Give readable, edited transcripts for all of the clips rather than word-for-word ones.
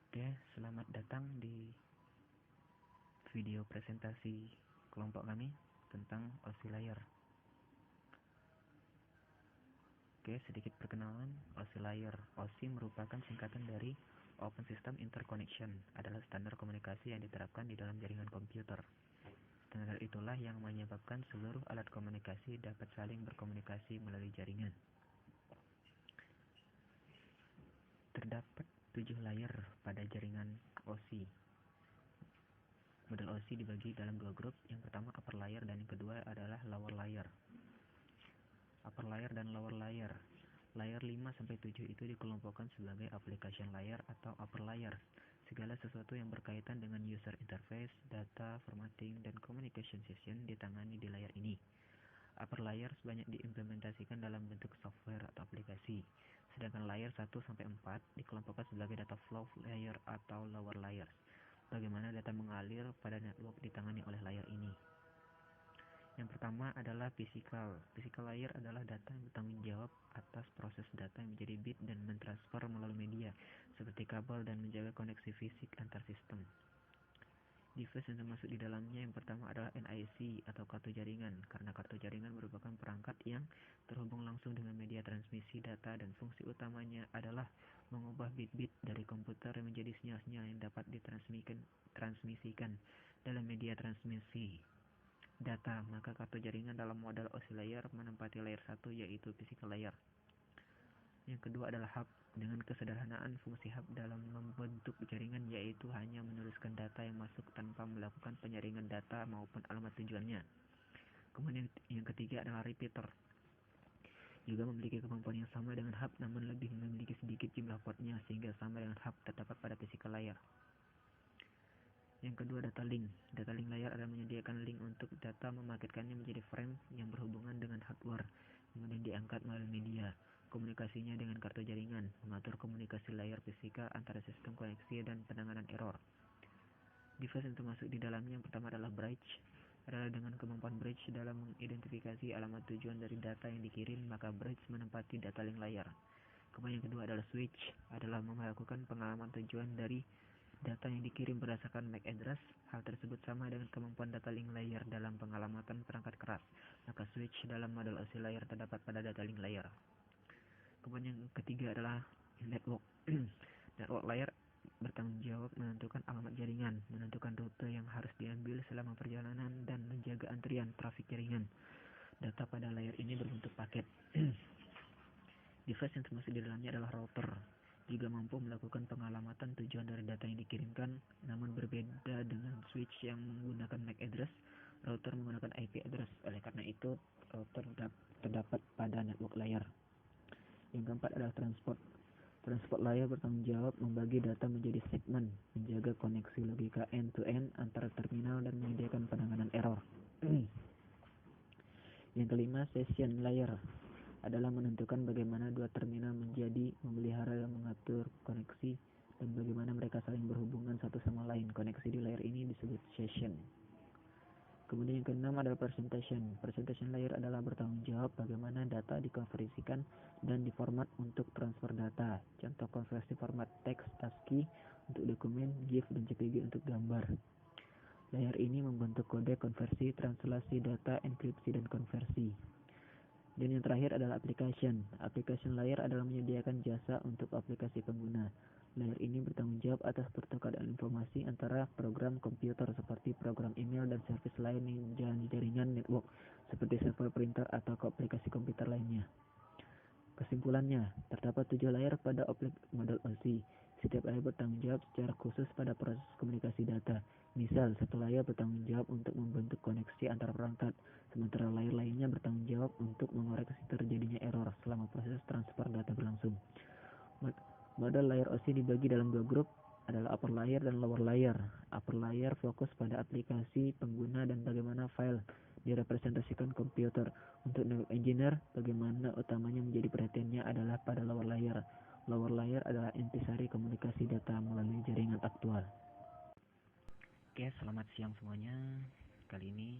Oke, selamat datang di video presentasi kelompok kami tentang OSI layer. Oke, sedikit perkenalan. OSI layer. OSI merupakan singkatan dari Open System Interconnection, adalah standar komunikasi yang diterapkan di dalam jaringan komputer. Standar itulah yang menyebabkan seluruh alat komunikasi dapat saling berkomunikasi melalui jaringan. Terdapat 7 layer pada jaringan OSI. Model OSI dibagi dalam dua grup. Yang pertama upper layer dan yang kedua adalah lower layer. Upper layer dan lower layer. Layer 5-7 itu dikelompokkan sebagai application layer atau upper layer. Segala sesuatu yang berkaitan dengan user interface, data, formatting, dan communication session ditangani di layer ini. Upper layer banyak diimplementasikan dalam bentuk software atau aplikasi. Sedangkan layer 1-4 dikelompokkan sebagai data flow layer atau lower layer. Bagaimana data mengalir pada network ditangani oleh layer ini. Yang pertama adalah physical. Physical layer adalah data yang bertanggung jawab atas proses data yang menjadi bit dan mentransfer melalui media, seperti kabel dan menjaga koneksi fisik antar sistem. Device yang termasuk di dalamnya yang pertama adalah NIC atau kartu jaringan, karena kartu jaringan merupakan perangkat yang terhubung langsung dengan media transmisi data dan fungsi utamanya adalah mengubah bit-bit dari komputer menjadi sinyal-sinyal yang dapat ditransmisikan dalam media transmisi data. Maka kartu jaringan dalam model OSI layer menempati layer 1, yaitu physical layer. Yang kedua adalah hub. Dengan kesederhanaan, fungsi hub dalam membentuk jaringan yaitu hanya meneruskan data yang masuk tanpa melakukan penyaringan data maupun alamat tujuannya. Kemudian yang ketiga adalah repeater. Juga memiliki kemampuan yang sama dengan hub, namun lebih memiliki sedikit jumlah portnya sehingga sama dengan hub terdapat pada physical layer. Yang kedua, data link. Data link layer adalah menyediakan link untuk data, memaketkannya menjadi frame yang berhubungan dengan hardware, kemudian diangkat melalui media. Komunikasinya dengan kartu jaringan, mengatur komunikasi layer fisika antara sistem koneksi dan penanganan error. Device yang termasuk di dalamnya yang pertama adalah bridge. Adalah dengan kemampuan bridge dalam mengidentifikasi alamat tujuan dari data yang dikirim, maka bridge menempati data link layer. Kemudian yang kedua adalah switch. Adalah melakukan pengalaman tujuan dari data yang dikirim berdasarkan MAC address. Hal tersebut sama dengan kemampuan data link layer dalam pengalamatan perangkat keras. Maka switch dalam model OSI layer terdapat pada data link layer. Kemudian yang ketiga adalah network. Network layer bertanggung jawab menentukan alamat jaringan, menentukan rute yang harus diambil selama perjalanan, dan menjaga antrian trafik jaringan. Data pada layer ini berbentuk paket. Device yang termasuk di dalamnya adalah router. Juga mampu melakukan pengalamatan tujuan dari data yang dikirimkan, namun berbeda dengan switch yang menggunakan MAC address. Router menggunakan IP address. Oleh karena itu, router terdapat pada network layer. Yang keempat adalah transport. Transport layer bertanggung jawab membagi data menjadi segmen, menjaga koneksi logika end-to-end antara terminal dan menyediakan penanganan error. Yang kelima, session layer adalah menentukan bagaimana dua terminal menjadi, memelihara dan mengatur koneksi, dan bagaimana mereka saling berhubungan satu sama lain. Koneksi di layer ini disebut session. Kemudian yang keenam adalah presentation. Presentation layer adalah bertanggung jawab bagaimana data dikonversikan dan diformat untuk transfer data. Contoh konversi format teks ASCII untuk dokumen, GIF, dan JPG untuk gambar. Layer ini membentuk kode konversi, translasi data, enkripsi, dan konversi. Dan yang terakhir adalah application. Application layer adalah menyediakan jasa untuk aplikasi pengguna. Layer ini bertanggung jawab atas pertukaran informasi antara program komputer seperti program email dan servis lain yang jaringan network seperti server printer atau aplikasi komputer lainnya. Kesimpulannya, terdapat 7 layer pada model OSI. Setiap layer bertanggung jawab secara khusus pada proses komunikasi data. Misal, satu layer bertanggung jawab untuk membentuk koneksi antar perangkat, sementara layer lainnya bertanggung jawab untuk mengoreksi terjadinya error selama proses transfer data berlangsung. Model layer OSI dibagi dalam dua grup, adalah upper layer dan lower layer. Upper layer fokus pada aplikasi pengguna dan bagaimana file direpresentasikan komputer. Untuk network engineer, bagaimana utamanya menjadi perhatiannya adalah pada lower layer. Lower layer adalah intisari komunikasi data melalui jaringan aktual. Oke, selamat siang semuanya. Kali ini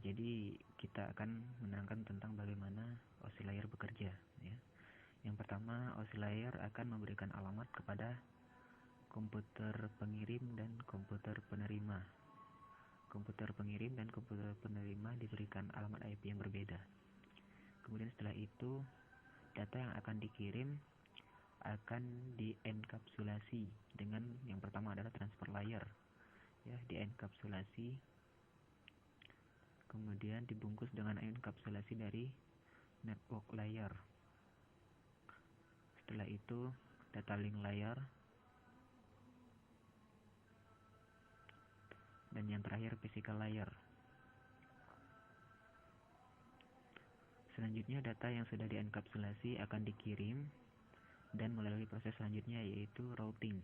jadi kita akan menerangkan tentang bagaimana OSI layer bekerja, ya. Yang pertama, OSI layer akan memberikan alamat kepada komputer pengirim dan komputer penerima. Komputer pengirim dan komputer penerima diberikan alamat IP yang berbeda. Kemudian setelah itu data yang akan dikirim akan dienkapsulasi dengan yang pertama adalah transfer layer, ya, dienkapsulasi, kemudian dibungkus dengan enkapsulasi dari network layer. Setelah itu data link layer, dan yang terakhir physical layer. Selanjutnya data yang sudah dienkapsulasi akan dikirim dan melalui proses selanjutnya, yaitu routing.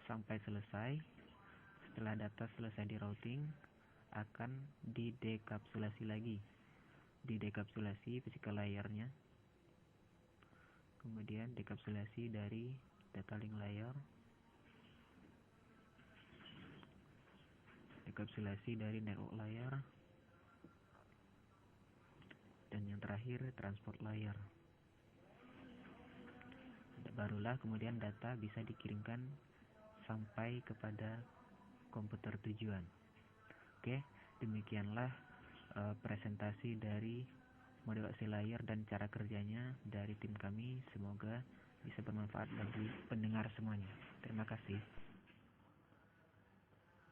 Sampai selesai. Setelah data selesai di routing, akan didekapsulasi lagi. Didekapsulasi physical layernya, kemudian dekapsulasi dari data link layer, dekapsulasi dari network layer, dan yang terakhir transport layer. Barulah kemudian data bisa dikirimkan sampai kepada komputer tujuan. Oke, demikianlah presentasi dari model OC layer dan cara kerjanya dari tim kami. Semoga bisa bermanfaat bagi pendengar semuanya. Terima kasih.